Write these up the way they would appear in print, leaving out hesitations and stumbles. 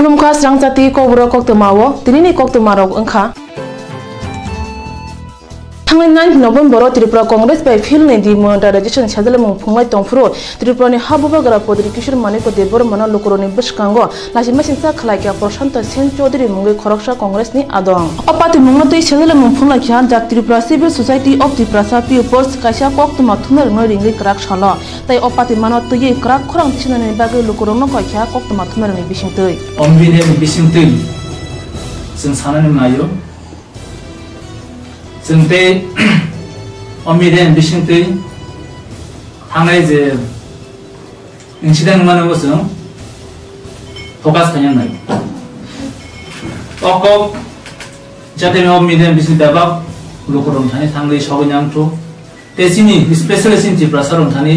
Khulumkha Swrangchati Kokborok Koktwma tinini Koktwma rok wngkha Tangnai 9 November Tripura Congress by Phil ni demonetization chadalmung phunglai tongfru Tripura ni habubagara podri kishur maniko debor mana lokoroni biskango lasima sinsa khlaikya Prashanta Sen Chaudhary mungai khoroksha Congress ni adong apati mungmatoi chadalmung phunglai khan jak Tripura Civil Society of Tripura Peoples kaisa Koktwma thumer noi ringai krak shala tai apati mana tuye krak khorang chinani bagai lokorongno kaisa Koktwma thumer ni bisingtoi ombine bisingtoi जों साननानै नायो जों बे अमिदेन बिसिंतै थांनाय जे incident माने जों focus खालामनाय अक जाते अमिदेन बिसिंताबा लोकरम थानि थांनाय सगयनांथो तेसिनि स्पेशल सिनति प्रसारम थानि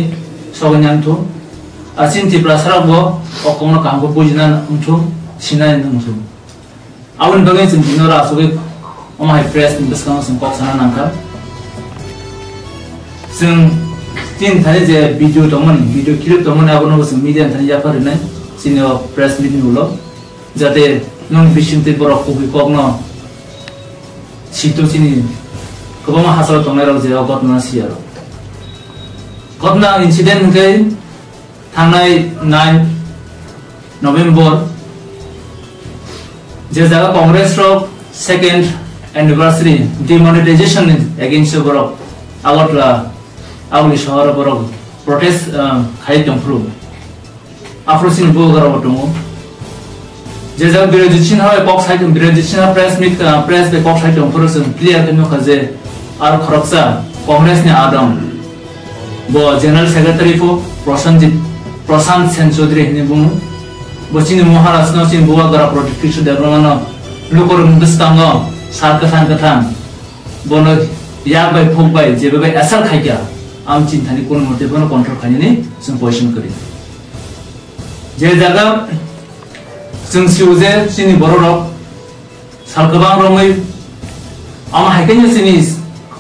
सगयनांथो आसिनति प्रसारबो अकमनो कामखौ बुजिना उंथो सिनाय नंथो आवन बगै जों दिनरा सगै अमाय प्रेस बिस्कां जों कक्साना नांखा जों तीन थानि जे भिडिअ दंमोन भिडिअ क्लिप दंमोन आबनो जों मिडिया थानि जाफारिनाय सिनियर प्रेस मिटिं उलो जाते नों बिसिंतै बरक कबि कगनो सिटु सिनि गोबां हासार दंनाय राव जे गतना सियार गतना इन्सिडेंट के थांनाय 9 नभेम्बर जे जगह कांग्रेस रो सेकेंड एनिवर्सरी डिमोनेटाइजेशन अगेंस्ट बरक आगतला आउली शहर बरक प्रोटेस्ट खाइ दंफ्रु आफ्रोसिन बोगरा बटमो जे जगह बिरोजिसिन हा पक साइड बिरोजिसिन प्रेस बे पक साइड दंफ्रु जों क्लियर कनो खजे आर खरकसा कांग्रेस नि आदम बो जनरल सेक्रेटरी फो प्रशांत सेन चौधरी नि बुङो बचिनि महाराष्ट्र सिन बुवा गरा प्रोटेक्ट देरमानो लोकर हिंदुस्तान सारकथान बनो याग बाय फुक बाय जेबे बाय एसल खायया आम चिन्तानि कोन मते बनो कंट्रोल खायनि जों पजिशन करि जे जागा जों सिउजे सिनि बररक सालगोबां रमै आम हायकेनि सिनि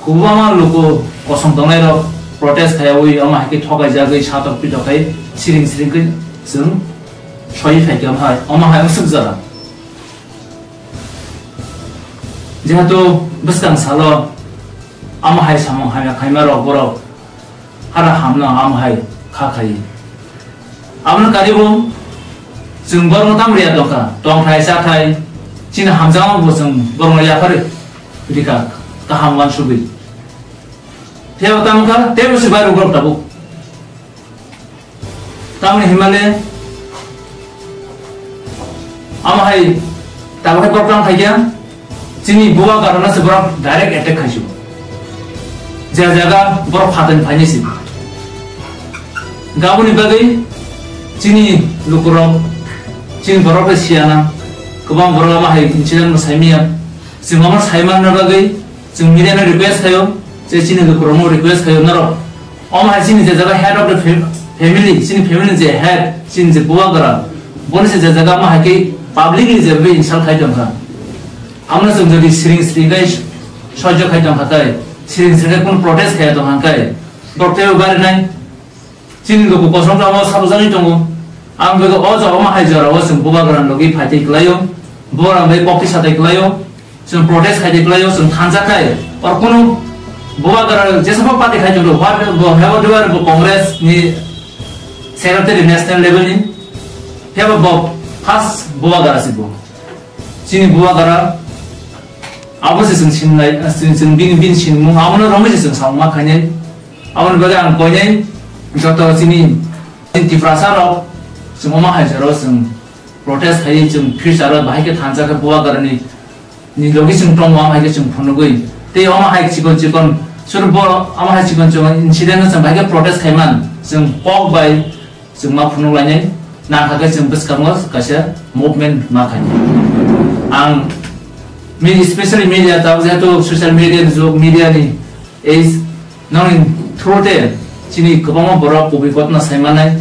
गोबां लोको कसम दंनाय र प्रोटेस्ट खायावै आम हायके ठगाय जागै सातक पिटकाय सिरिं सिरिंकै जों सय फायकाम हाय अमा हाय सुख जरा जेहातो बसकां सालो आम हाय सामं हाय खायमा र बर हारा हामना आम हाय खाखाय आमन कारिबो जों बरन तामरिया दका दं थाय साथाय चिन हामजां बसं बरन याफार बिदिका गाहाम वानसुबि थेव तामका तेबसि बारु ग्रपटाबो तामनि हिमालय आमहाय ताबहाय प्रॉब्लम खायया जिनि बुवा गारना से बरक डायरेक्ट अटैक खायसु जे जागा बरक फादन फाइनेसि गाबनि बगै जिनि लुकुरम जिनि बरक सियाना गोबां बरक माहाय इन्सिडेंट साइमिया जों मामा साइमान बगै जों मिडियानो रिक्वेस्ट खायो जे जिनि लुकुरम रिक्वेस्ट खायो नर अमहाय जिनि जे जागा हेड अफ द फैमिली जिनि फैमिली जे हेड जिनि जे बुवा गारा बनसे जे जागा माहाय के Publicly जे बे इंसाल खायदों हा आमना जों जदि सिरिं सिरिंगाय सह्य खायदों हाताय सिरिं सिरिंगाय कोन प्रोटेस्ट खायदों हांकाय डक्टर बारनाय जिनि लोगो कसमफ्राव साबजानि दङ आं बेखौ अज अमा हायजराव जों बुबाग्रान लगि फाइटै ग्लायो बरा बे कक्ति साथै ग्लायो जों प्रोटेस्ट खायदै ग्लायो जों थानजाखाय और कोनो बुबाग्रा जेसबा पार्टी खायदों व्हाट हेव डुआर कांग्रेस नि सेक्रेटारी नेशनल लेवल नि have First buwa gara sibo, sini buwa gara, apa sih sengsinai, seng bin sinmu, amun orang sih seng sama makanya, amun bagai ang koynya, contoh sini, di prasaro, semua mahal jaro seng protes kayak seng pisara bahaya thansa ke buwa gara ni logis seng tong wang bahaya seng punugui, tapi ama bahaya cikon, suruh boro, ama bahaya cikon insiden seng bahaya protes kayak man, seng pok bay, seng ma punug lainnya. Nah, kakak jam bersekarang kasih movement makanya. Ang media, especially media, tahu saya tu social media ni is non through there. Sini kebanyakan beberapa publik kota saya mana,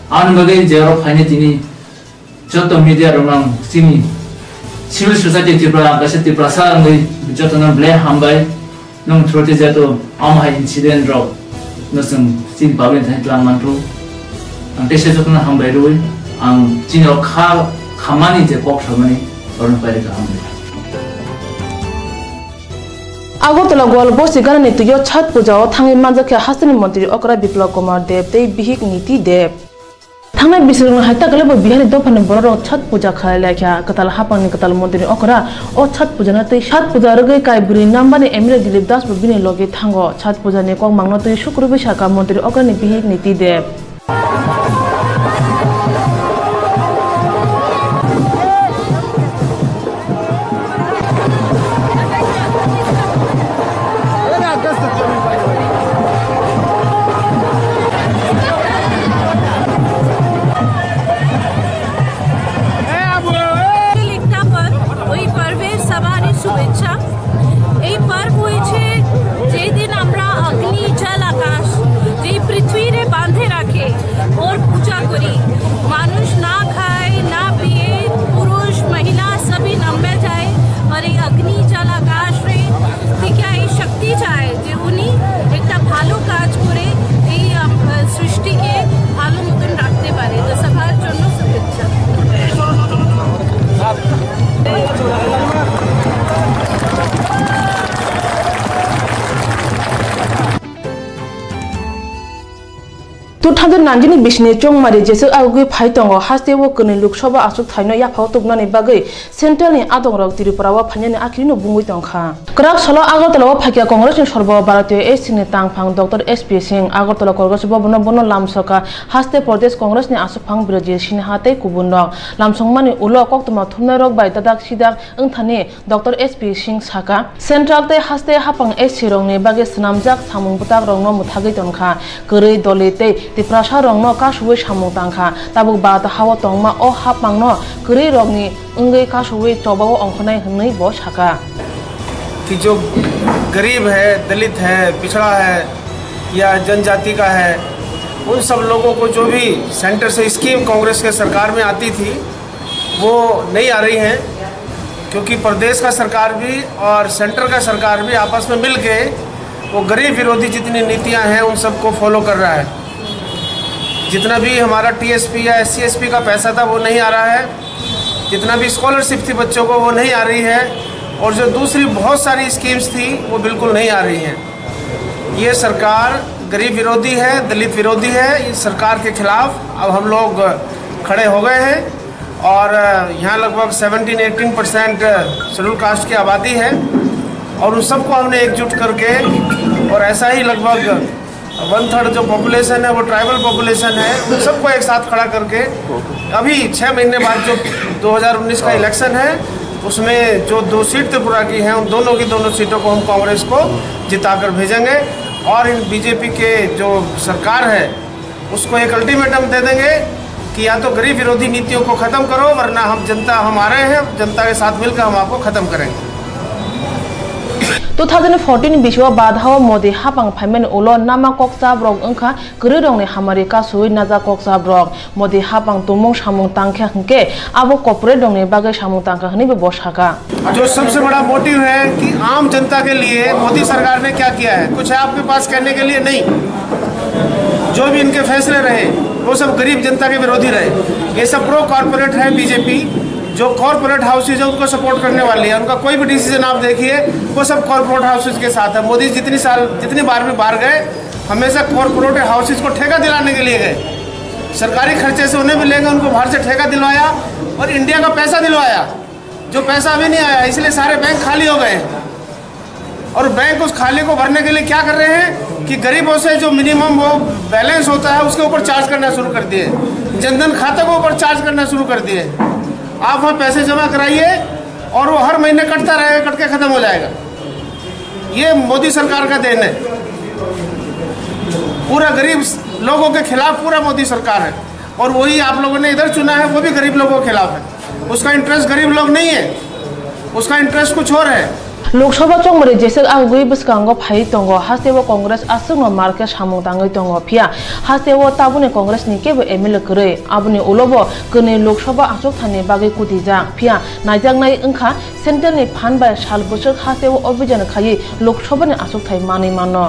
an bagai jawab hanya ini. Contoh media orang sini civil society Tripura, kasih Tripura sarang ni, contoh non boleh hambai, non through there jatuh amai insiden drop, nusung sini pabrik saya telah mantu. Ang tesa jokna hambai roi ang chino खामानि जे कक सामानि अरन पारे गाहाम Agartala Golbo Sigana Nituyo Chat Puja Tangi Manjaka Hasani Montri Okra Bipla Kumar Dev Te Bihik Niti Dev Tanga Bisung Hata Galabo Bihari Dopan Boro Chat Puja Kalaka Katal Hapan Katal Montri Okra or Chat Pujanate Chat Puja Rege Kai Buri Nambani Emir Dilip Das Bubini Logi Tango Chat Puja Neko Magnoto Shukurubishaka Montri Okra Bihik Niti Dev Nanjini Bishni Chong Mari Jesu Agu Python Haste Woken in Lukshaba Asuk Taino Yapautuk Nani Bagay, Central in Adong Tirupara, Panyan Akino Bunguitonka. Krak Solo Agotala Pakia Congress in Sorbo Barate Estin Tang Pang Dr. SP Singh Agotala Corgos Bobono Bono Lamsoka, Haste Prodes Congress in Asupang Bridges, Shinhate Kubundong, Lamsongmani Ulo Koktwma Tumnerok by Tadak Sidak Untane, Dr. SP Singh Saka, Central Te Haste Hapang Esirong Bagas Namjak Samung Butak Rongo Mutagitonka, Kuri Dolete, the Prasha Rongno Kashwish Hamutangka, Tabuk Bata Hawa Tongma or Hapangno, Kuri Rogni, Unge Kashwi Tobo Onkone Hni Bosch Haka. कि जो गरीब है, दलित है, पिछड़ा है या जनजाति का है, उन सब लोगों को जो भी सेंटर से स्कीम कांग्रेस के सरकार में आती थी वो नहीं आ रही हैं, क्योंकि प्रदेश का सरकार भी और सेंटर का सरकार भी आपस में मिल के वो गरीब विरोधी जितनी नीतियां हैं उन सबको फॉलो कर रहा है। जितना भी हमारा टीएसपी या एससी/एसपी का पैसा था वो नहीं आ रहा है, जितना भी स्कॉलरशिप थी बच्चों को वो नहीं आ रही है, और जो दूसरी बहुत सारी स्कीम्स थी वो बिल्कुल नहीं आ रही हैं। ये सरकार गरीब विरोधी है, दलित विरोधी है। इस सरकार के खिलाफ अब हम लोग खड़े हो गए हैं और यहाँ लगभग 17-18% शेड्यूल कास्ट की आबादी है और उन सबको हमने एकजुट करके और ऐसा ही लगभग 1/3 जो पॉपुलेशन है वो ट्राइबल पॉपुलेशन है, उन सबको एक साथ खड़ा करके अभी 6 महीने बाद जो 2019 का इलेक्शन है उसमें जो 2 सीट त्रिपुरा की हैं उन दोनों की दोनों सीटों को हम कांग्रेस को जिताकर भेजेंगे और इन बीजेपी के जो सरकार है उसको एक अल्टीमेटम दे देंगे कि या तो गरीब विरोधी नीतियों को ख़त्म करो वरना हम जनता हम आ रहे हैं, जनता के साथ मिलकर हम आपको ख़त्म करेंगे। 2014 Bishwa Badhawa Modi Hapang Payment Ulo Nama Koksa Brok Unka Gurong Hamarika Sui Naza Koksa Brok Modi Hapang Tumong Shamung Tanka Hke Abo Corporate Dong Baga Shamung Tanka Hni Boshaka। जो सबसे बड़ा मोटिव है कि आम जनता के लिए मोदी सरकार ने क्या किया है, कुछ है आपके पास कहने के लिए नहीं। जो भी इनके फैसले रहे वो सब गरीब जनता के विरोधी रहे। ये सब प्रो कॉर्पोरेट है बीजेपी, जो कॉर्पोरेट हाउसेज है उनको सपोर्ट करने वाली है। उनका कोई भी डिसीजन आप देखिए वो सब कॉर्पोरेट हाउसेज के साथ है। मोदी जितनी बार भी बाहर गए हमेशा कॉर्पोरेट हाउसेज को ठेका दिलाने के लिए गए। सरकारी खर्चे से उन्हें भी लेंगे, उनको बाहर से ठेका दिलवाया और इंडिया का पैसा दिलवाया, जो पैसा अभी नहीं आया। इसलिए सारे बैंक खाली हो गए और बैंक उस खाली को भरने के लिए क्या कर रहे हैं कि गरीबों से जो मिनिमम वो बैलेंस होता है उसके ऊपर चार्ज करना शुरू कर दिए, जनधन खाते के ऊपर चार्ज करना शुरू कर दिए। आप वहाँ पैसे जमा कराइए और वो हर महीने कटता रहेगा, कट के ख़त्म हो जाएगा। ये मोदी सरकार का देन है। पूरा गरीब लोगों के खिलाफ पूरा मोदी सरकार है और वही आप लोगों ने इधर चुना है वो भी गरीब लोगों के खिलाफ है। उसका इंटरेस्ट गरीब लोग नहीं है, उसका इंटरेस्ट कुछ और है। लोकसभा चोंगमरी जैसे आगुई बसकांगो फाई तंगो हास्तेवो कांग्रेस आसुंगो मार्के सामुं तांगै तंगो फिया हास्तेवो ताबुनि कांग्रेस नि केबो एमएलए करे आबुनि उलोबो कने लोकसभा आसुक थानि बागै कुतिजा फिया नायजांनाय ओंखा सेन्ट्रेलनि फान बाय साल बोसोर हास्तेवो अभियान खायि लोकसभानि आसुक थाइ मानै मानो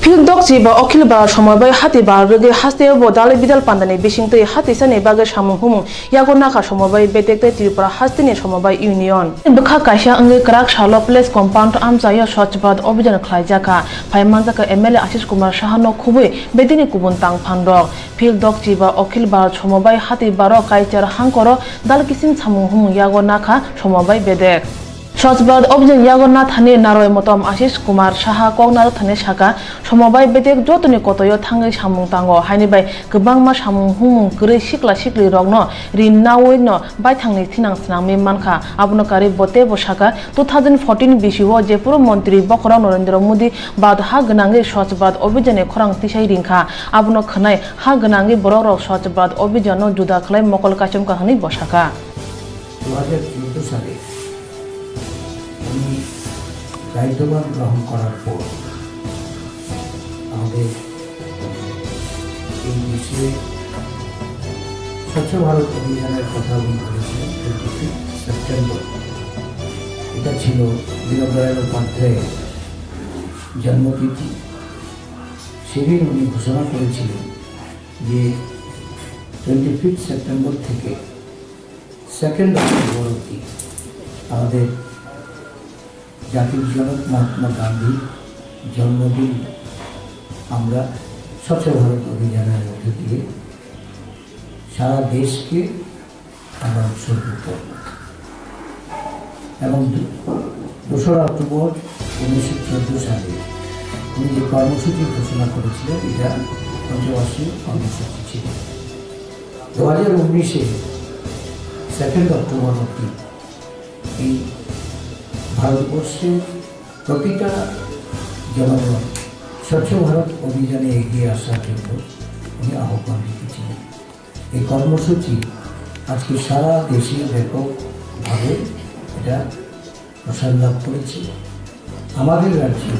Phildokchi ba okhil ba somobai hati ba rege haste bo dale bidal pandani bisingtei hati sane baga samung humung yago nakha somobai betekte Tripura hastini somobai union bukha kaisha ange krak shalo place compound amjaya swachbad obhijan khlaijaka phaimanjaka MLA Ashish Kumar Sahano khubui bedini kubun tang phandok Phildokchi ba okhil ba somobai hati baro kaichar hangkoro dal kisin samung humung yago nakha somobai bedek Swachbad obhijan yago na thani naroi motom Ashish Kumar Saha koknar thani saka somobai bedek jotoni kotoyo thangai samung tango haini bai gobangma samung humung gre sikla sikli rogno rin nawoi no bai thangni thinang snangmi mankha abono kari bote bosaka 2014 bisiwo jepur mantri bokra Narendra Modi bad ha gnangi Swachbad obhijane khorang tisai ringkha abono khnai ha gnangi borok rok Swachbad obhijano juda khlai mokol kachom kahani bosaka 2014 সালে আমি দায়িত্বভার গ্রহণ করার পর আমাদের এই বিষয়ে স্বচ্ছ ভারত অভিযানের কথা উনি বলেছিলেন 25 সেপ্টেম্বর এটা ছিল দীনদয়াল উপাধ্যায়ের জন্মতিথি সেদিন উনি ঘোষণা করেছিলেন যে 25 সেপ্টেম্বর থেকে 2 অক্টোবর অবধি আমাদের জাতির জনক মহাত্মা গান্ধীর জন্মদিন আমরা স্বচ্ছ ভারত অভিযানের মধ্য দিয়ে সারা দেশকে আমরা উৎসর্গ করব এবং 2 অক্টোবর 1914 সালে উনি যে কর্মসূচি ঘোষণা করেছিলেন এটা পঞ্চবার্ষিক কর্মসূচি ছিল 2019-এ 2 অক্টোবর অবধি এই ভারতবর্ষের প্রতিটা জনগণ স্বচ্ছ ভারত অভিযানে এগিয়ে আসার জন্য উনি আহ্বান রেখেছিলেন এই কর্মসূচি আজকে সারা দেশে ব্যাপকভাবে এটা প্রসার লাভ করেছে আমাদের রাজ্যে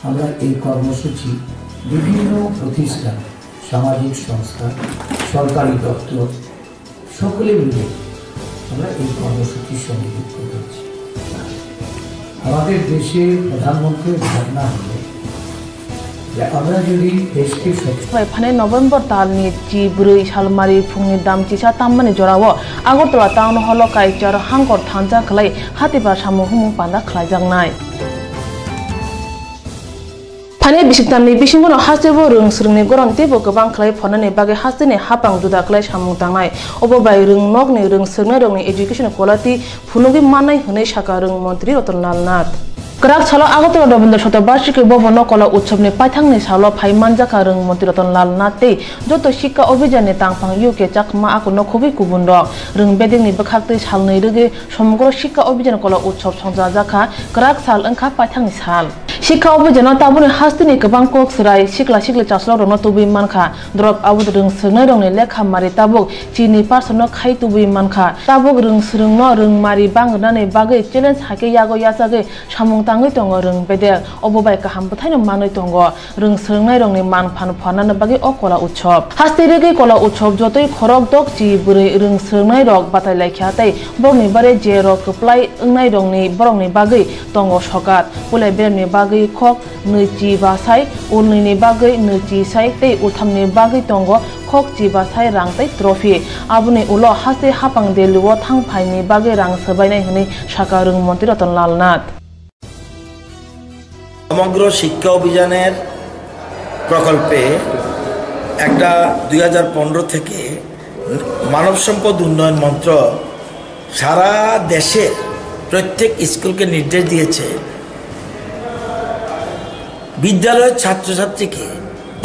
আমরা এই কর্মসূচি বিভিন্ন প্রতিষ্ঠান সামাজিক সংস্থা সরকারি দপ্তর সকলে মিলে আমরা এই কর্মসূচির সঙ্গে যুক্ত হয়েছি আমাদের দেশের প্রধানমন্ত্রীর ভাবনা হল যে আমরা যদি দেশকে ফানে নভেম্বর তালনি জি ব্রৈ সালমারি ফুংনি দাম চিসা তামমানি জরাও Agartala town hall কাইচার হাংকর থানজা খলাই হাতিবা সামু হুমুং পান্দা khalajaknai Pane bisiktamni bisingono hastebo rung srungni goron tebo gobang khlai phonani bage hasteni hapang juda khlai samung tangnai obo bai rung nokni rung srungnai rongni education quality phunugi manai hunai saka rung mantri Ratanlal Nath Krak chalo Agartala Rabindra Shotobashiki Bobano Kola Utsabni Paithangni salo phaimanjaka rung mantri Ratanlal Nath tei joto shikka obhijani tangphang UK chakma akuno khubi kubundok rung bedingni bakhakte salnai rege somgro shikka obhijan kola utsab songjajaka krak sal angkha paithangni sal Shikha obhijano tabuni hastini gobang kok srai sikla sikli chaslo rongno tubi mankha drop abud rung srungnai rongni lekha mari tabuk chini parsono khai tubi mankha tabuk rung srungno rung mari bangnani bagui challenge hake yago yasage samung tangui tongo rung bedek obobai kaham buthaino manui tongo rung srungnai rongni man phan phanana bagi o kola utsob hasti rege kola utsob jotoi khorok dok chi burui rung srungnai rok batai laikha tei borni bare je rok kuplai ungnai rongni borongni bagui tongo sokat pulai berni bagui khok nuchi basai ulni bagui nuchi sai tei uthamni bagui tongo khok chi basai rang tei trophy abuni ulo hasti hapang deluo thangphaini bagui rang sabainai hini saka rung mantri Ratanlal Nath সমগ্র শিক্ষা অভিযানের প্রকল্পে একটা 2015 থেকে মানব সম্পদ উন্নয়ন মন্ত্রক সারা দেশের প্রত্যেক স্কুলকে নির্দেশ দিয়েছে বিদ্যালয়ের ছাত্রছাত্রীকে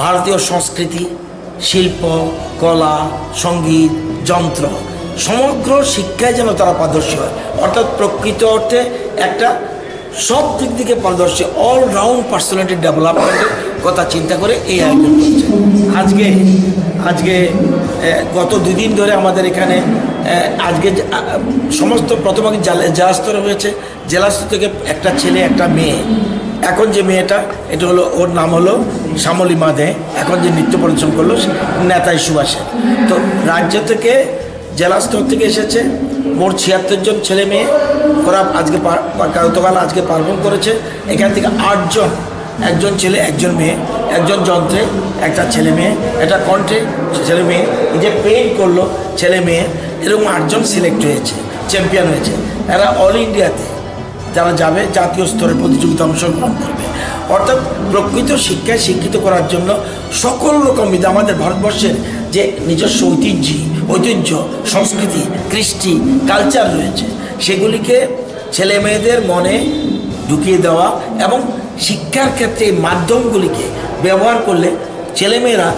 ভারতীয় সংস্কৃতি শিল্প কলা সঙ্গীত যন্ত্র সমগ্র শিক্ষায় যেন তারা পারদর্শী হয় অর্থাৎ প্রকৃত অর্থে একটা সব দিক থেকে পারদর্শী অলরাউন্ড পার্সোনালিটি ডেভেলপমেন্টের কথা চিন্তা করে এই আয়োজন করছে আজকে গত 2 দিন ধরে আমাদের এখানে আজকে সমস্ত প্রথম আগে জেলা স্তরে হয়েছে জেলা স্তর থেকে একটা ছেলে একটা মেয়ে এখন যে মেয়েটা এটা হলো ওর নাম হলো শ্যামলিমা দে এখন যে নৃত্য পরিবেশন করলো নেতাই সুভাষে তো রাজ্য থেকে জেলা স্তর থেকে এসেছে মোট 76 জন ছেলে মেয়ে ওরা আজকে গতকাল আজকে পারফর্ম করেছে এখান থেকে 8 জন একজন ছেলে একজন মেয়ে, একজন যন্ত্রে একটা ছেলে মেয়ে, একটা কণ্ঠে ছেলে মেয়ে, যে পেইন্ট করলো ছেলে মেয়ে, এরকম 8 জন সিলেক্ট হয়েছে, চ্যাম্পিয়ন হয়েছে। এরা অল ইন্ডিয়াতে যারা যাবে জাতীয় স্তরের প্রতিযোগিতা অংশগ্রহণ করবে। অর্থাৎ প্রকৃত শিক্ষায় শিক্ষিত করার জন্য সকল রকম আমাদের ভারতবর্ষের যে নিজস্ব ঐতিহ্য, সংস্কৃতি, কৃষ্টি, কালচার রয়েছে, সেগুলিকে ছেলে মেয়েদের মনে ঢুকিয়ে দেওয়া এবং শিক্ষার ক্ষেত্রে এই মাধ্যমগুলিকে ব্যবহার করলে ছেলেমেয়েরা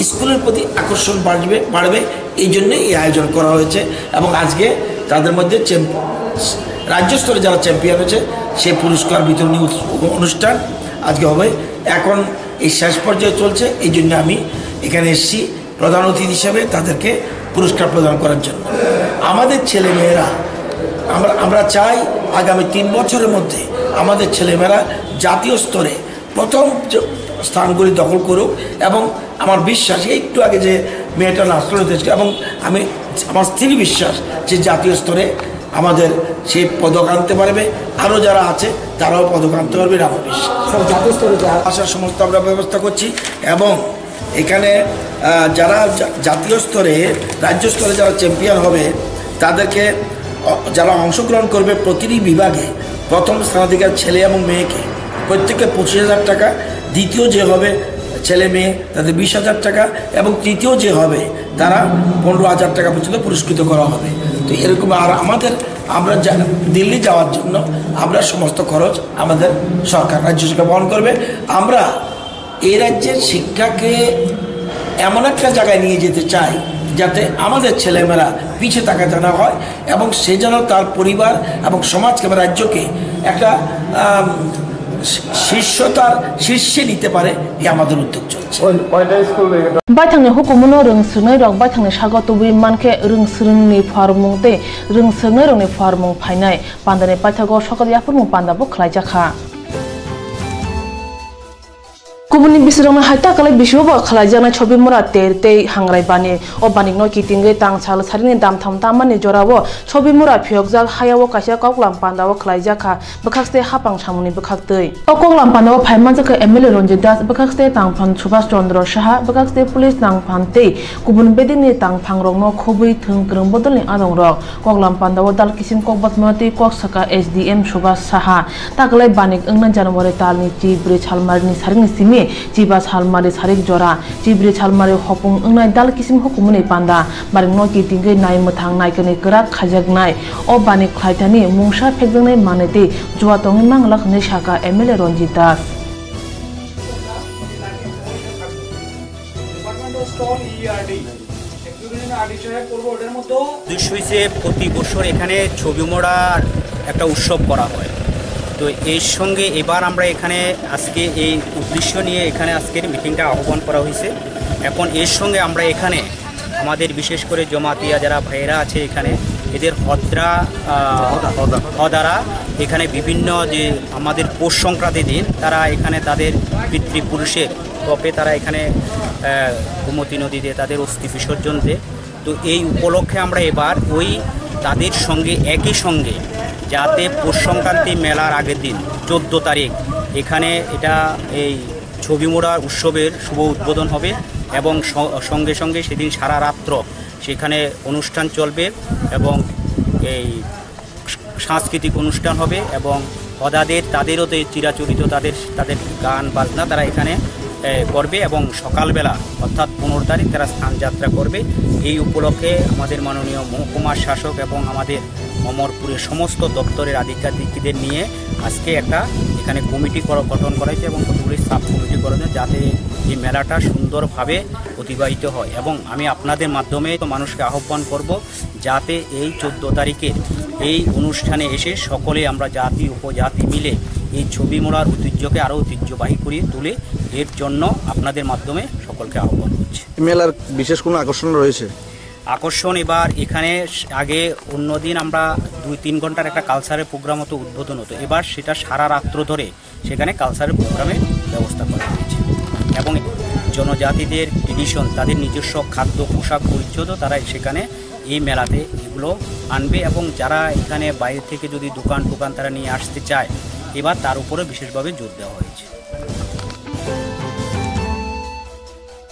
স্কুলের প্রতি আকর্ষণ বাড়বে। এই জন্যে এই আয়োজন করা হয়েছে এবং আজকে তাদের মধ্যে রাজ্য স্তরে যারা চ্যাম্পিয়ন হয়েছে সে পুরস্কার বিতরণী অনুষ্ঠান আজকে হবে। এখন এই শেষ পর্যায়ে চলছে, এই জন্য আমি এখানে এসেছি প্রধান অতিথি হিসেবে তাদেরকে পুরস্কার প্রদান করার জন্য। আমাদের ছেলেমেয়েরা আমরা চাই আগামী 3 বছরের মধ্যে আমাদের ছেলেমেয়েরা জাতীয় স্তরে প্রথম স্থানগুলি দখল করুক এবং আমার বিশ্বাস একটু আগে যে মেয়েটা নাচল এবং আমার স্থির বিশ্বাস যে জাতীয় স্তরে আমাদের সে পদক আনতে পারবে, আরও যারা আছে তারাও পদক আনতে পারবে আমার বিশ্বাস। জাতীয় স্তরে আসার সমস্ত আমরা ব্যবস্থা করছি এবং এখানে যারা জাতীয় স্তরে রাজ্য স্তরে যারা চ্যাম্পিয়ন হবে তাদেরকে যারা অংশগ্রহণ করবে প্রতিটি বিভাগে প্রথম স্থানাধিকার ছেলে এবং মেয়েকে প্রত্যেকে 25,000 টাকা, দ্বিতীয় যে হবে ছেলে মেয়ে তাদের 20,000 টাকা এবং তৃতীয় যে হবে তারা 15,000 টাকা পর্যন্ত পুরস্কৃত করা হবে। তো এরকম আর আমরা দিল্লি যাওয়ার জন্য আমরা সমস্ত খরচ আমাদের সরকার রাজ্য সরকার বহন করবে। আমরা এই রাজ্যের শিক্ষাকে এমন একটা জায়গায় নিয়ে যেতে চাই যাতে আমাদের ছেলেমেয়েরা পিছিয়ে তাকাতে না হয় এবং সে যেন তার পরিবার এবং সমাজকে বা রাজ্যকে একটা শীর্ষে নিতে পারে, এই আমাদের উদ্যোগ চলছে। বাইথাंनि हुकुमनो रोंसोङै रक বাইथांनि सागतुबि मानखे रोंसोंनि फारमुं ते रोंसोङै रंनि फारमुं फायनाय पान्दानि बायथागो सकल याफुरमुं पान्दाबो खलायजाखा। गुबुननि बिसोरनो हायता कले बिसोबो खलायजानाय छबि मुरा तेरते हांराय बानि ओ बानिनो किटिंगे तांसाल सारिनि दामथाम तामानि जरावो छबि मुरा फियकजाक हायावो कायसा कगलाम पान्दावो खलायजाखा बखाखसे हापां सामुनि बखाखतै ओ कगलाम पान्दावो फायमानजाखा एमएलए रंजित दास बखाखसे तांफान सुभाष चंद्र साहा बखाखसे पुलिस नांफानते गुबुन बेदिनि तांफां रंनो खबै थों ग्रों बदलनि आदं रक कगलाम पान्दावो दाल किसिम ककबतमति ककसाका एसडीएम सुभाष साहा ताकलाय बानिक अंगना जनवरी तालनि चिब्रे छालमारनि सारिनि सिमि जिबा सालमारि सारिक जरा जिब्रे सालमारि हपुं अंगनाय दाल किसिम हुकुमनि पान्दा बारिं न किटिंगे नाय मोथां नायकनि गोरा खाजागनाय ओ बानि खलायथानि मुंसा फेगदोंनाय मानेते जुवातंनि मांगलाख नेसाका एमएलए रंजित दास প্রতি বছর এখানে ছবি মোড়ার একটা উৎসব করা হয়। তো এর সঙ্গে এবার আমরা এখানে আজকে এই উদ্দেশ্য নিয়ে এখানে আজকের মিটিংটা আহ্বান করা হয়েছে। এখন এর সঙ্গে আমরা এখানে আমাদের বিশেষ করে জমাতিয়া যারা ভাইয়েরা আছে এখানে এদের হদারা এখানে বিভিন্ন যে আমাদের পৌষ সংক্রান্তি দিন তারা এখানে তাদের পিতৃপুরুষের তপে তারা এখানে গোমতী নদীতে তাদের অস্থি বিসর্জন দেয়। তো এই উপলক্ষে আমরা এবার ওই তাদের সঙ্গে একই সঙ্গে যাতে পৌষ সংক্রান্তি মেলার আগের দিন 14 তারিখ এখানে এটা এই ছবি মোড়া উৎসবের শুভ উদ্বোধন হবে এবং সঙ্গে সঙ্গে সেদিন সারা রাত্র সেখানে অনুষ্ঠান চলবে এবং এই সাংস্কৃতিক অনুষ্ঠান হবে এবং তাদেরও চিরাচরিত তাদের গান বাজনা তারা এখানে করবে এবং সকালবেলা অর্থাৎ 15 তারিখ তারা স্থান যাত্রা করবে। এই উপলক্ষে আমাদের মাননীয় মহকুমার শাসক এবং আমাদের অমরপুরের সমস্ত দপ্তরের আধিকারিকদের নিয়ে আজকে একটা এখানে কমিটি গঠন করা হয়েছে এবং কতগুলি সাব কমিটি করা হয়েছে যাতে এই মেলাটা সুন্দরভাবে অতিবাহিত হয়। এবং আমি আপনাদের মাধ্যমে তো মানুষকে আহ্বান করব যাতে এই 14 তারিখে এই অনুষ্ঠানে এসে সকলে আমরা জাতি উপজাতি মিলে এই ছবি মোড়ার ঐতিহ্যকে আরও ঐতিহ্যবাহী করে তুলে এর জন্য আপনাদের মাধ্যমে সকলকে আহ্বান করছি। মেলার বিশেষ কোনো আকর্ষণ রয়েছে? আকর্ষণ এবার এখানে আগে অন্যদিন আমরা 2-3 ঘন্টার একটা কালচারের প্রোগ্রাম হতো উদ্বোধন হতো, এবার সেটা সারা রাত্র ধরে সেখানে কালচারের প্রোগ্রামের ব্যবস্থা করা হয়েছে এবং জনজাতিদের ট্রেডিশন তাদের নিজস্ব খাদ্য পোশাক পরিচ্ছদ তারা সেখানে এই মেলাতে এগুলো আনবে এবং যারা এখানে বাইরে থেকে যদি দোকান তারা নিয়ে আসতে চায় এবার তার উপরে বিশেষভাবে জোর দেওয়া হয়েছে।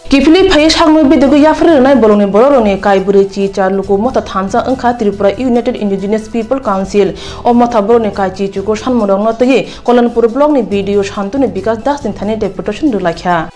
Kifili Pay Shangmo Bidugu Yafrina Boloni Boroni Kaiburi Chicha Luku Mota Tanza Unka Tripura United Indigenous People Council or Mota Boroni Kachi Chuko Shanmodong Notaye, Kolanpur Blogni video Shantuni because that's in Tane deputation do like her.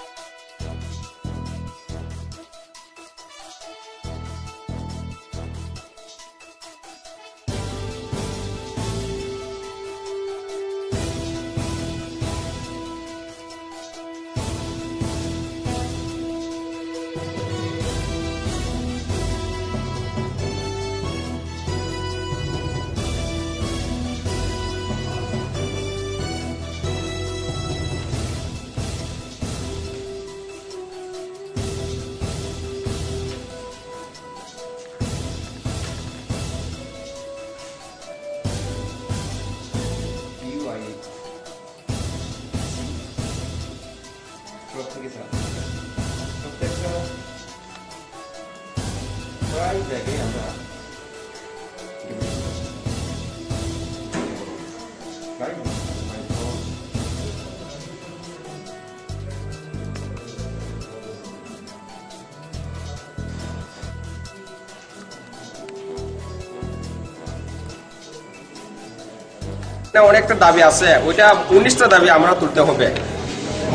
অনেকটা দাবি আছে ওইটা 19টা দাবি আমরা তুলতে হবে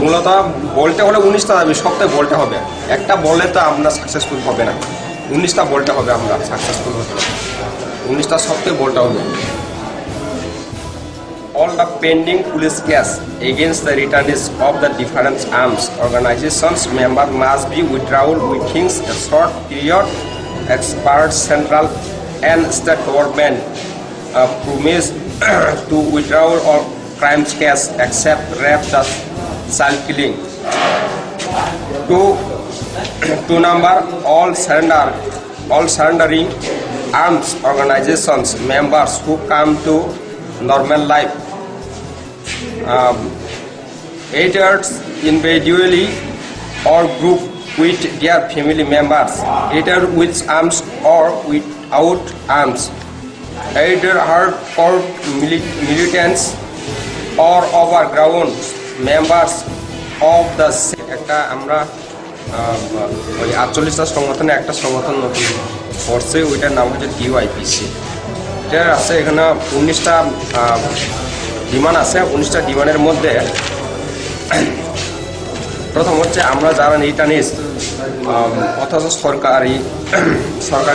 মূলত বলতে হলে 19টা দাবি সবটাই বলতে হবে একটা বললে তো আমরা সাকসেসফুল হবে না 19টা বলতে হবে আমরা সাকসেসফুল হতে 19টা সবটাই বলতে হবে all the pending police case against the returnees of the different arms organizations member must be withdrawn within a short period expert central and state government promise to withdraw all crimes case except rape child killing. To number all surrendering arms organizations members who come to normal life. Either individually or group with their family members, either with arms or without arms. Either hardcore militants or overground members of the একটা আমরা ওই 48টা সংগঠনে একটা সংগঠন নতুন করছে ওইটার নাম হচ্ছে ডিওয়াইপিসি এটা আছে এখানে 19টা ডিমান্ড আছে 19টা ডিমান্ডের মধ্যে প্রথম হচ্ছে আমরা যারা রিটার্নিস অথচ সরকারি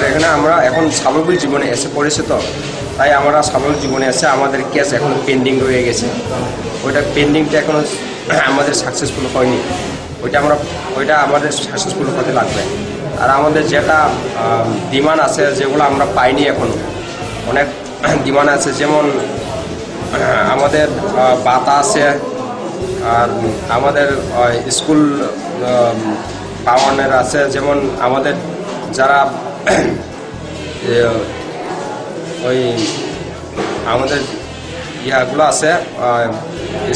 এখানে আমরা এখন স্বাভাবিক জীবনে এসে পড়েছে তো তাই আমরা স্বাভাবিক জীবনে এসে আমাদের কেস এখন পেন্ডিং রয়ে গেছে ওইটা পেন্ডিংটা এখনো আমাদের সাকসেসফুল হয়নি ওইটা আমাদের সাকসেসফুল হতে লাগবে আর আমাদের যেটা ডিমান্ড আছে যেগুলো আমরা পাইনি এখনো অনেক ডিমান্ড আছে যেমন আমাদের ভাতা আছে আর আমাদের স্কুল পাওয়ানের আছে যেমন আমাদের যারা ওই আমাদের ইয়াগুলো আছে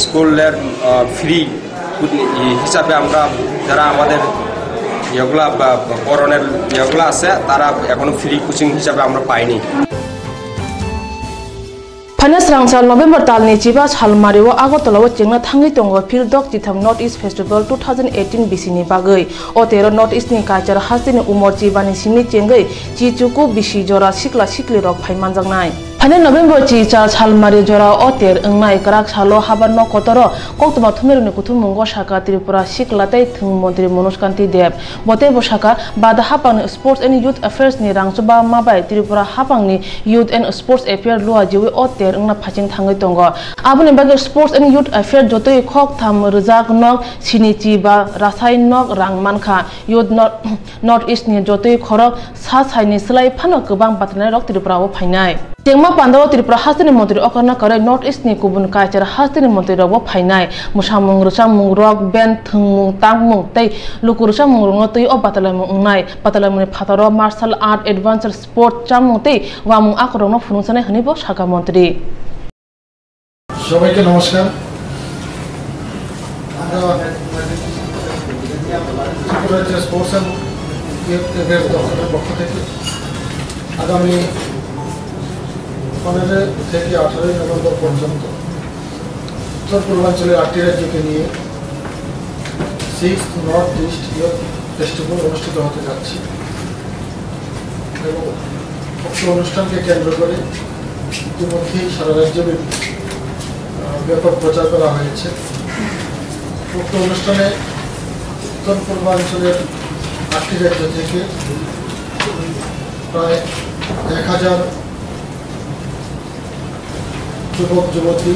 স্কুলের ফ্রি হিসাবে আমরা যারা আমাদের ইয়েগুলা পড়ানোর ইয়েগুলো আছে তারা এখনো ফ্রি কোচিং হিসাবে আমরা পাইনি Swrangchati November talni chiba chalmariwo agotolawo chengna thangi tongo Phirdok Chitham North East Festival 2018 bisini bagai otero North East ni culture hasini umor chibani simi chengai chichuku bisi jora sikla sikli rok phaimanjangnai Phane November chicha chalmari jora oter engnai karak salo habarno kotoro Koktwma thumeruni kuthumunggo saka Tripura siklatai thung mantri Manuskanti Dev bote bosaka bada hapang sports and youth affairs ni rangchoba mabai Tripura hapang ni youth and sports affair lua jiwi oter engna phaching thangai tongo aboni bage sports and youth affair jotoi khok tham rujak nok sinichi ba rasai nok rangmankha youth North East ni jotoi khorok sa saini slai phano gobang batnai rok Tripura o phainai Tengma Pandawa Tripura Hasini Montri Okarna Kare North East ni kubun culture Hasini Montri Robo Phainai Musamung Rusamung Rock Band Thungmung Tangmung Tei Lukursamung Ngotoi O Batalamung Ngai Batalamuni Phataro Martial Art Adventure Sport Chamung Tei Wamung Akrono Funusane Hanibo Shaka Montri সবাইকে নমস্কার আমরা sports and youth affairs দপ্তরের পক্ষ থেকে আগামী 15 থেকে 18 November পর্যন্ত উত্তর পূর্বাঞ্চলের 8টি রাজ্যকে নিয়ে 6th north east youth festival অনুষ্ঠিত হতে যাচ্ছে এবং উক্ত অনুষ্ঠানকে কেন্দ্র করে ইতিমধ্যেই সারা রাজ্যে ব্যাপক প্রচার করা হয়েছে। উক্ত অনুষ্ঠানে উত্তর পূর্বাঞ্চলের 8টি রাজ্য থেকে প্রায় 1000 যুবক যুবতী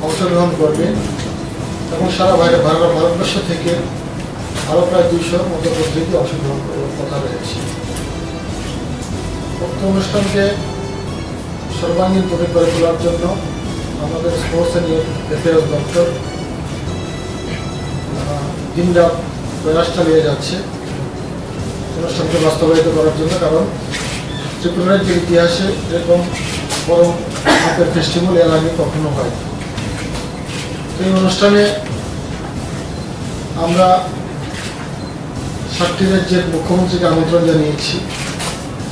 অংশগ্রহণ করবে এবং সারা ভারতবর্ষ থেকে আরও প্রায় 200 মতো প্রতিনিধি অংশগ্রহণ করার কথা রয়েছে। উক্ত অনুষ্ঠানকে সর্বাঙ্গীন প্রতিক করে তোলার জন্য আমাদের স্পোর্টস অ্যান্ড ইউথ অ্যাফেয়ার্স দপ্তর দিনরাত প্রয়াস চালিয়ে যাচ্ছে অনুষ্ঠানকে বাস্তবায়িত করার জন্য। কারণ ত্রিপুরা রাজ্যের ইতিহাসে এরকম বড় মাপের ফেস্টিভ্যাল এর আগে কখনো হয়। এই অনুষ্ঠানে আমরা 7টি রাজ্যের মুখ্যমন্ত্রীকে আমন্ত্রণ জানিয়েছি।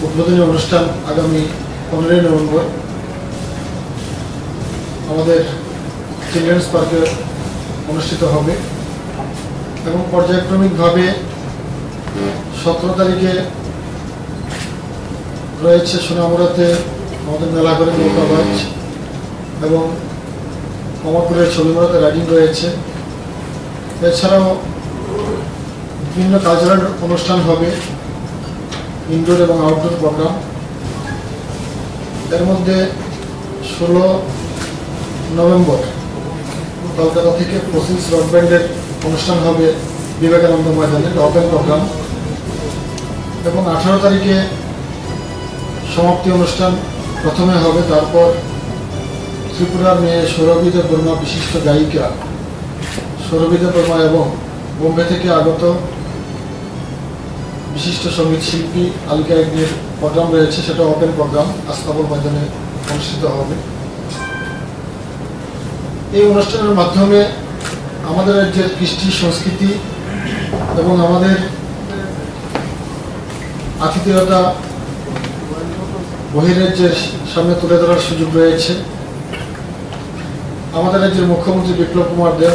উদ্বোধনী অনুষ্ঠান আগামী 15 নভেম্বর আমাদের চিলড্রেন্স পার্কে অনুষ্ঠিত হবে এবং পর্যায়ক্রমিকভাবে 17 তারিখে রয়েছে সোনামুড়াতে আমাদের মেলাঘরে নৌকাবাজ এবং কমলপুরের ছবিমুড়াতে রাইডিং রয়েছে। এছাড়াও বিভিন্ন কালচারাল অনুষ্ঠান হবে, ইনডোর এবং আউটডোর প্রোগ্রাম। এর মধ্যে 16 নভেম্বর কলকাতা থেকে প্রসিন্স রক ব্যান্ডের অনুষ্ঠান হবে বিবেকানন্দ ময়দানে, ওপেন প্রোগ্রাম। এবং 18 তারিখে সমাপ্তি অনুষ্ঠান প্রথমে হবে, তারপর ত্রিপুরার মেয়ে সৌরভিদে বর্মা, বিশিষ্ট গায়িকা সৌরভিদে বর্মা এবং বোম্বে থেকে আগত বিশিষ্ট সঙ্গীত শিল্পী আলিকা একনের প্রোগ্রাম রয়েছে, সেটা ওপেন প্রোগ্রাম আস্তাবল ময়দানে অনুষ্ঠিত হবে। এই অনুষ্ঠানের মাধ্যমে আমাদের রাজ্যের কৃষ্টি সংস্কৃতি এবং আমাদের আতিথেয়তা বহির্রাজ্যের সামনে তুলে ধরার সুযোগ রয়েছে। আমাদের রাজ্যের মুখ্যমন্ত্রী বিপ্লব কুমার দেব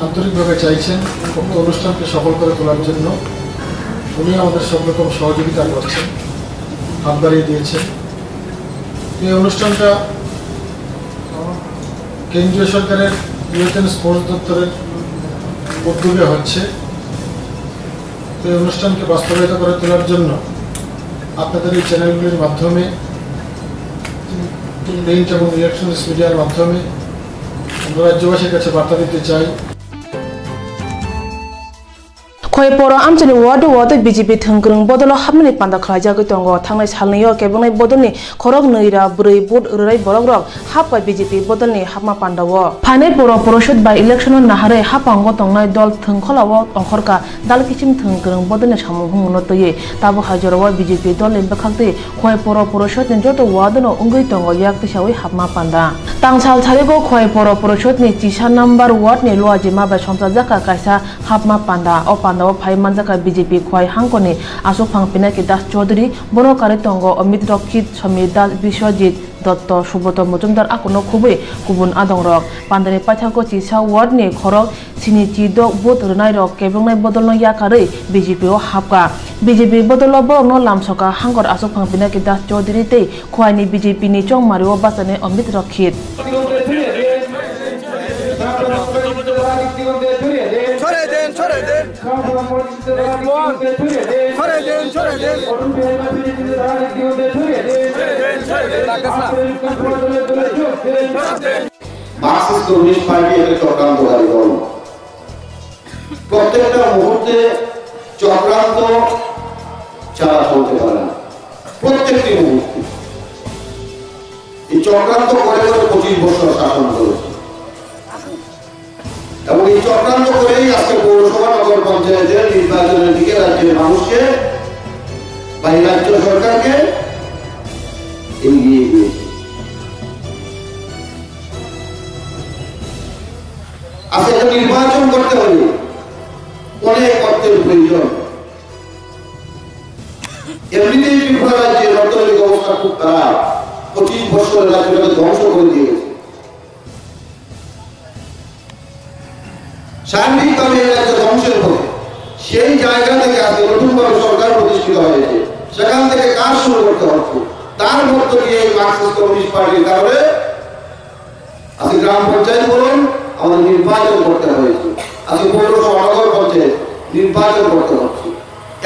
আন্তরিকভাবে চাইছেন উক্ত অনুষ্ঠানকে সফল করে তোলার জন্য। উনি আমাদের সব রকম সহযোগিতা করছেন, হাত বাড়িয়ে দিয়েছেন। এই অনুষ্ঠানটা কেন্দ্রীয় সরকারের ইউথ অ্যান্ড স্পোর্টস দপ্তরের উদ্যোগে হচ্ছে। এই অনুষ্ঠানকে বাস্তবায়িত করে তোলার জন্য আপনাদের এই চ্যানেলগুলির মাধ্যমে, প্রিন্ট এবং ইলেকট্রনিক্স মিডিয়ার মাধ্যমে আমরা রাজ্যবাসীর কাছে বার্তা দিতে চাই। Koiporo amchani wado BJP thangkrung bodolo hamni panda khlaja goi tongo thangnai salniyo kebongnai bodolni khorok neira brui bot rai borokrok hapa BJP bodolni hapma pandawo phanai poro poroshod by election nahare hapango tongnai dol thangkholawo ongkhorka dal kichim thangkrung bodolni samung humuno toye tabo hajorowo BJP dol lembakhakte Koiporo poroshod ni joto wadono ungoi tongo yakti sawi hapma panda tangsal tharego Koiporo poroshod ni chisa number ward ni loajima ba somsa jaka kaisa hapma panda o panda Phai manjaka BJP khwai hangkoni asok phangpina ki Das Chaudhary borokare tongo Amit Rokit Samida Biswajit Dotto Suboto Mujumdar akono khubui kubun adongrok pandani paithako chisa ward ni khorok sini chidok bot rnai rok kebongnai bodolno yakarei BJP o hapka BJP bodolo borokno lamsoka hangkor asok phangpina ki Das Chaudhary tei khwai ni BJP ni chongmari o basane Amit Rokit Marxist communist party একটা চক্রান্তকারী দল। প্রত্যেকটা মুহূর্তে চক্রান্ত চালা চলতে পারে না, প্রত্যেকটি মুহূর্তে এই চক্রান্ত করে 25 বছর শাসন করেছে এবং এই চক্রান্ত করেই আজকে পৌরসভা নগর পঞ্চায়েতের নির্বাচনের দিকে রাজ্যের মানুষকে বা রাজ্য সরকারকে এগিয়ে দিয়েছে। আজকে একটা নির্বাচন করতে হবে, অনেক অর্থের প্রয়োজন। এমনিতেই ত্রিপুরা রাজ্যের অর্থনৈতিক অবস্থা খুব খারাপ, 25 বছরের রাজ্যটাকে ধ্বংস করে দিয়েছে। সার্বিকভাবে এই রাজ্য ধ্বংসের ফলে সেই জায়গা থেকে আজকে নতুনভাবে সরকার প্রতিষ্ঠিত হয়েছে, সেখান থেকে কাজ শুরু করতে হচ্ছে। তার মধ্য দিয়ে এই মার্কসিস্ট কমিউনিস্ট পার্টির কারণে আজকে গ্রাম পঞ্চায়েত বলুন আমাদের নির্বাচন করতে হয়েছে, আজকে পৌরসভা নগর পঞ্চায়েত নির্বাচন করতে হচ্ছে।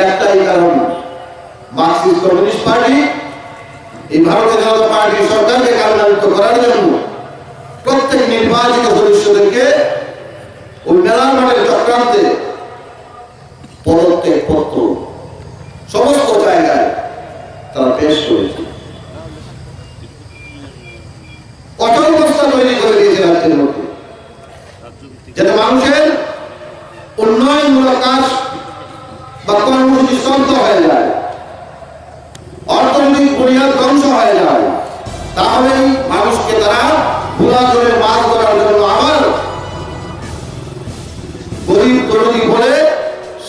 একটাই কারণ, মার্কসিস্ট কমিউনিস্ট পার্টি এই ভারতীয় জনতা পার্টির সরকারকে কার্যান্বিত করার জন্য প্রত্যেক নির্বাচিত সদস্যদেরকে ওই মেলার মাঠের চক্রান্তে পদত্যাগ পত্র সমস্ত জায়গায় তারা পেশ করেছে। কঠোর অবস্থা তৈরি করে দিয়েছে রাজ্যের মধ্যে, যাতে মানুষের উন্নয়নমূলক কাজ বা কর্মসূচি স্তব্ধ হয়ে যায়, অর্থনৈতিক বুনিয়াদ ধ্বংস হয়ে যায়। তাহলেই মানুষকে তারা ভুলা করে মাছ করার জন্য আবার গরিব তরুণী বলে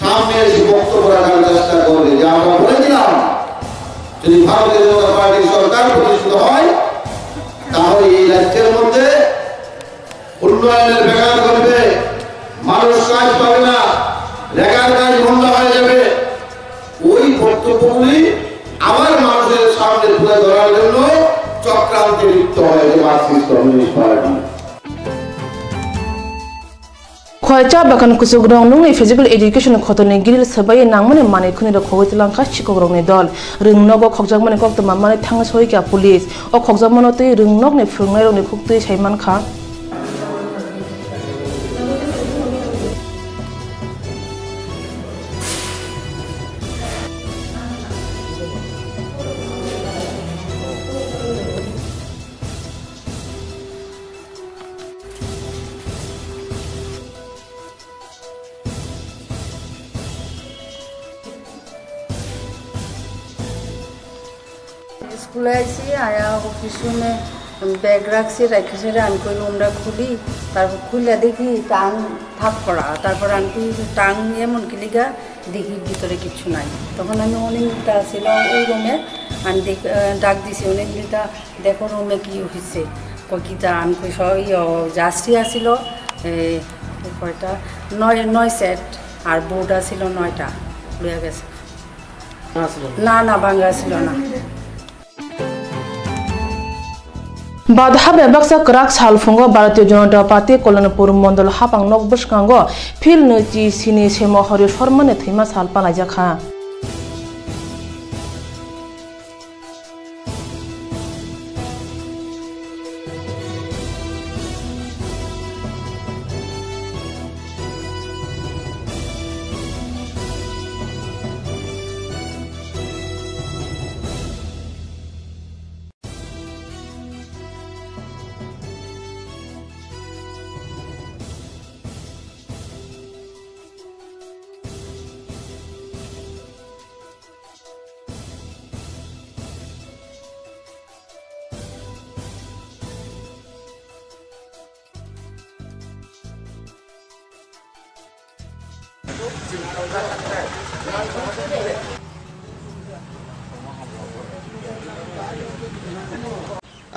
সামনে এসে বক্তব্য রাখার চেষ্টা করবে। যে আমরা বলেছিলাম যদি ভারতীয় জনতা পার্টির সরকার প্রতিষ্ঠিত হয় তাহলে এই রাজ্যের মধ্যে উন্নয়নের ব্যাঘাত ঘটবে, মানুষ কাজ পাবে না, রেগার কাজ বন্ধ হয়ে যাবে। ওই বক্তব্যগুলি আবার মানুষের সামনে তুলে ধরার জন্য চক্রান্তে লিপ্ত হয়েছে মার্কসিস্ট কমিউনিস্ট পার্টি। খয়চা বাkan kusugrong nungni physical education khotoni giril sabai nangmane mane khuni ro khogoi langkha chikogrong ni dol rungnogo khogjagmane Koktwma mane thang soika police o khogjagmano tei rungnok ni phungnai rong ni khukti saiman kha school आइसी आया office में bag रख से रखे से आनको रूमरा खुली तारपर खुले देखी टांग थाक पड़ा तारपर आनकी टांग एमन किलिगा देखी ভিতরে কিছু নাই তখন আমি অনেকটা ছিল ওই রুমে আমি ডাক দিছি অনেকটা দেখো রুমে কি হইছে ককিটা আনকো সবই জাস্টি আছিল কয়টা 9 সেট আর বোর্ড আছিল 9টা লইয়া গেছে না না ভাঙা ছিল না Badha bebaksa kerak salfungo Bharatiya Janata Party Kolonpur Mondol Hapang nok boskango phil nuchi sini semo hori formane thima sal palaijakha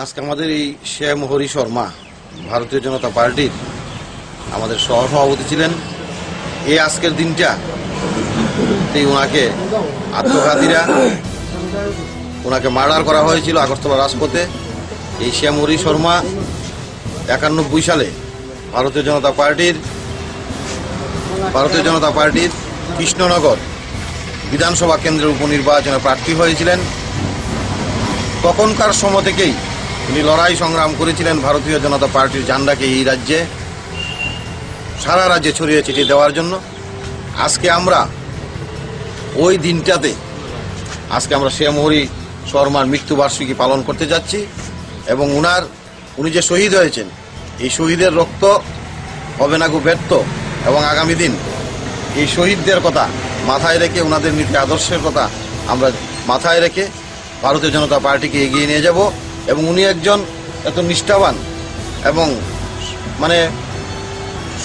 আজকে আমাদের এই শ্যাম হরি শর্মা ভারতীয় জনতা পার্টির আমাদের সহসভাপতি ছিলেন। এই আজকের দিনটা ওনাকে আত্মঘাতীরা ওনাকে মার্ডার করা হয়েছিল আগরতলা রাজপথে। এই শ্যাম হরি শর্মা 91 সালে ভারতীয় জনতা পার্টির কৃষ্ণনগর বিধানসভা কেন্দ্রের উপনির্বাচনে প্রার্থী হয়েছিলেন। তখনকার সময় থেকেই উনি লড়াই সংগ্রাম করেছিলেন ভারতীয় জনতা পার্টির ঝান্ডাকে এই রাজ্যে সারা রাজ্যে ছড়িয়ে ছিটিয়ে দেওয়ার জন্য। আজকে আমরা ওই দিনটাতে আমরা শ্যাম হরি শর্মার মৃত্যুবার্ষিকী পালন করতে যাচ্ছি এবং উনি যে শহীদ হয়েছেন এই শহীদের রক্ত হবে না ব্যর্থ এবং আগামী দিন এই শহীদদের কথা মাথায় রেখে ওনাদের নীতি আদর্শের কথা আমরা মাথায় রেখে ভারতীয় জনতা পার্টিকে এগিয়ে নিয়ে যাব। এবং উনি একজন এত নিষ্ঠাবান এবং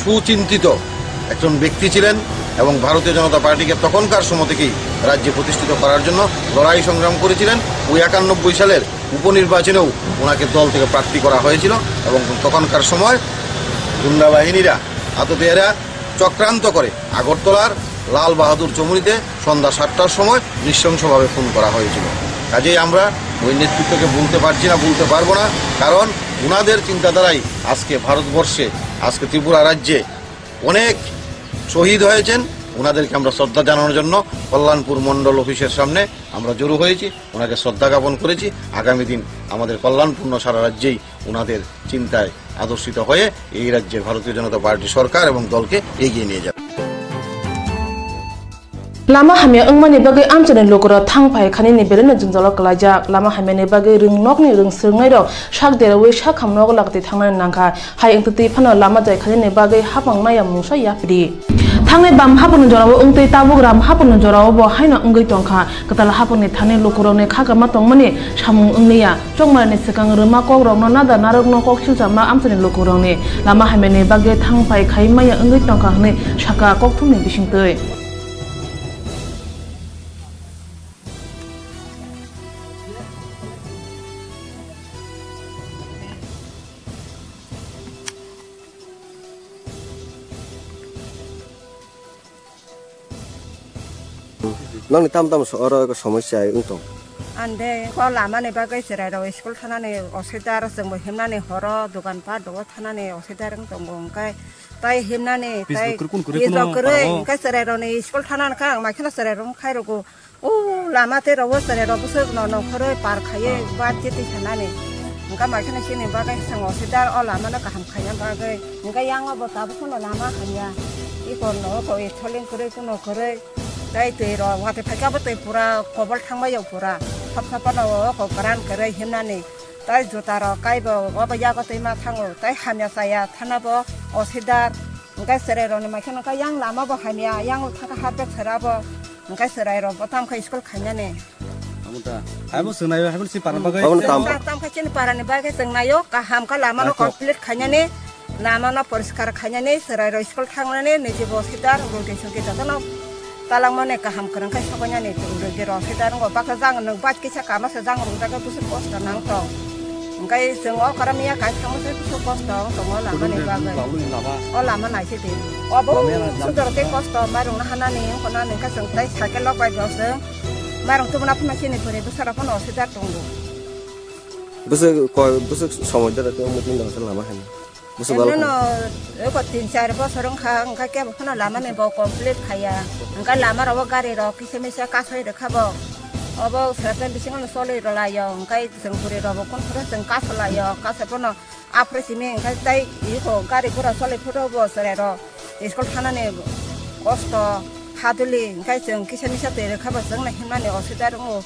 সুচিন্তিত একজন ব্যক্তি ছিলেন এবং ভারতীয় জনতা পার্টিকে তখনকার সময় থেকেই রাজ্যে প্রতিষ্ঠিত করার জন্য লড়াই সংগ্রাম করেছিলেন। ওই 91 সালের উপনির্বাচনেও ওনাকে দল থেকে প্রার্থী করা হয়েছিল এবং তখনকার সময় গুন্ডা বাহিনীরা আততায়ীরা চক্রান্ত করে আগরতলার লাল বাহাদুর চমুনিতে সন্ধ্যা 7টার সময় নৃশংসভাবে খুন করা হয়েছিল। কাজেই আমরা ওই নেতৃত্বকে ভুলতে পারছি না, ভুলতে পারবো না, কারণ ওনাদের চিন্তাধারাই আজকে ভারতবর্ষে, আজকে ত্রিপুরা রাজ্যে অনেক শহীদ হয়েছেন। ওনাদেরকে আমরা শ্রদ্ধা জানানোর জন্য কল্যাণপুর মণ্ডল অফিসের সামনে আমরা জড়ো হয়েছি, ওনাকে শ্রদ্ধা জ্ঞাপন করেছি। আগামী দিন আমাদের কল্যাণপূর্ণ সারা রাজ্যেই ওনাদের চিন্তায় আদর্শিত হয়ে এই রাজ্যের ভারতীয় জনতা পার্টি সরকার এবং দলকে এগিয়ে নিয়ে যাবে। Lama hamya engmani bagai amchane lokoro thangpai khani ni berena jungjalo kalajak lama hamya ni bagai ringnok ni ring sirngai ro shak derawe shak hamnog lakti thangna nangkha hai engti phano lama jai khani ni bagai hapang maya mungsa yapri thangai bam hapon jorabo ungtei tabugram hapon jorabo bo haina ungai tongkha katal hapon ni thane lokoro ne khaga ma tongmani samung ungniya chongmar ni sikang ruma kok rok no nada narok no kok chujama amchane lokoro ne lama hamya ni bagai thangpai khai maya ungai tongkha ne shaka kokthum ni bisingtei Nang ni tam seorang ke সমস্যা untuk ande ko lama ne bagai serai ro school thana ne osidar seng himna ne horo dokan pa do thana ne osidar ng tong kai tai himna ne tai izo kre kai serai ro ne school thana ka ma khna serai ro khai ro ko o lama te ro serai ro bus no khore par khaye ba ti ti thana ne ngka ma khna sini bagai seng osidar o lama na ka ham khaya bagai ngka yang ba ta bu no lama khaya i ko no ko e tholen kre ko no kre Dai tero wate phaka bate pura kobol thangma yo pura thap thapa no ko karan kare himna ni tai jotaro kai bo ba ya ko tema thango tai hamya saya thana bo osidar ngai sere ro ni ma khana ka yang lama bo hamya yang thaka hape thara bo ngai sere ro botam khai school khanya ne amuta ai bo sunai hai bo si paran bagai tam kha chin paran bagai sengnayo ka ham ka lama no complete khanya ne lama no poriskar khanya ne sere ro school thangna ne ne je bo osidar rotation ke tatano talang mana kaham kerang kai sokonya ne udah gero kita ngo bakal jang nang bat kisah kama sejang rung daga busuk pos nang to ngai sengo karamia kai kamu se busuk pos to sengo lama ne bagai oh lama nai sih tin oh bo sudah ke pos to marung nahana ne kona ne ka seng tai sakel lok bai bos marung tu menapa macam ni pun besar apa no sedar tunggu busuk somoi dah tu mungkin dah selama hari no ko tin char bo sorong kha ngka ke bo khana lama ne bo complete khaya ngka lama ro gari ro kise me sa ka soi de khabo obo sapen bising no sole ro la yo ngka seng puri ro bo kon pura seng ka sola yo ka se pono apre sime ngka tai i ko gari pura sole puro bo sore ro iskol khana ne kosto haduli ngka seng kise me sa te khabo seng na himna ne osidar ngo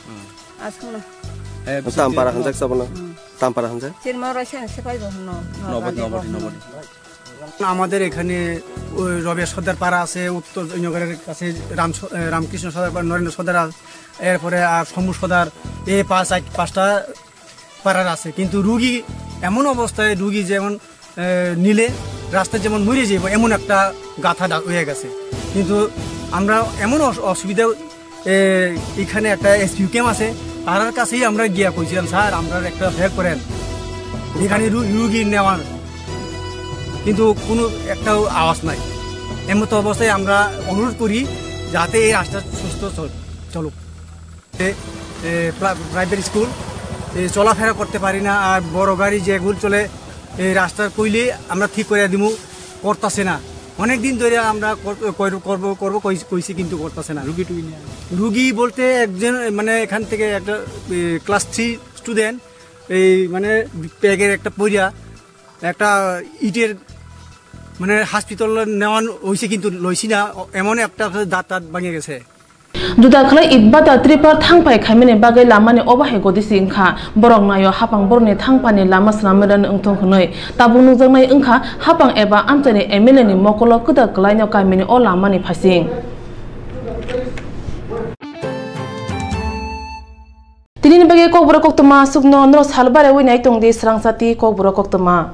asuna tampara hanjak sabona tampara hanjak আমাদের এখানে রবি সর্দার পাড়া আছে উত্তর নগরের কাছে রামকৃষ্ণ সর্দার নরেন্দ্র সর্দার এরপরে আর সমু সর্দার এই পাঁচটা পাড়ার আছে কিন্তু রুগী এমন অবস্থায় রুগী যেমন নিলে রাস্তায় যেমন মরে যাবো এমন একটা গাথা হয়ে গেছে কিন্তু আমরা এমন অসুবিধা এখানে একটা এসপিউ ক্যাম্প আছে তার কাছেই আমরা গিয়া কইছিলাম স্যার আমরা একটা হেল্প করেন এখানে রুগী নেওয়ার কিন্তু কোনো একটা আওয়াজ নাই এমতো অবস্থায় আমরা অনুরোধ করি যাতে এই রাস্তা সুস্থ চলুক প্রাইভেট স্কুল চলাফেরা করতে পারি না আর বড় গাড়ি যেগুলো চলে এই রাস্তার কইলে আমরা ঠিক করে দিব করতেছে না অনেক দিন ধরে আমরা করব কইছি কিন্তু করতেছে না রুগী বলতে একজন মানে এখান থেকে একটা ক্লাস 3 স্টুডেন্ট এই মানে প্যাগের একটা পইরা একটা ইটের মানে হসপিটাল নেওয়া হয়েছে কিন্তু লইছি না এমন একটা দাঁত ভাঙে গেছে Juda khalai ibada tripar thangpai khaimene bagai lamani obahe godisi ingkha borok nayo hapang borni thangpani lama sanameran ungthong khnoi tabung nungjangnai ingkha hapang eba amchani MLA ni mokolo kuda klainyo kaimini o lamani phasing Tini bagai Kokborok Koktwma sukno nro salbare winai tongdi Swrangchati Kokborok Koktwma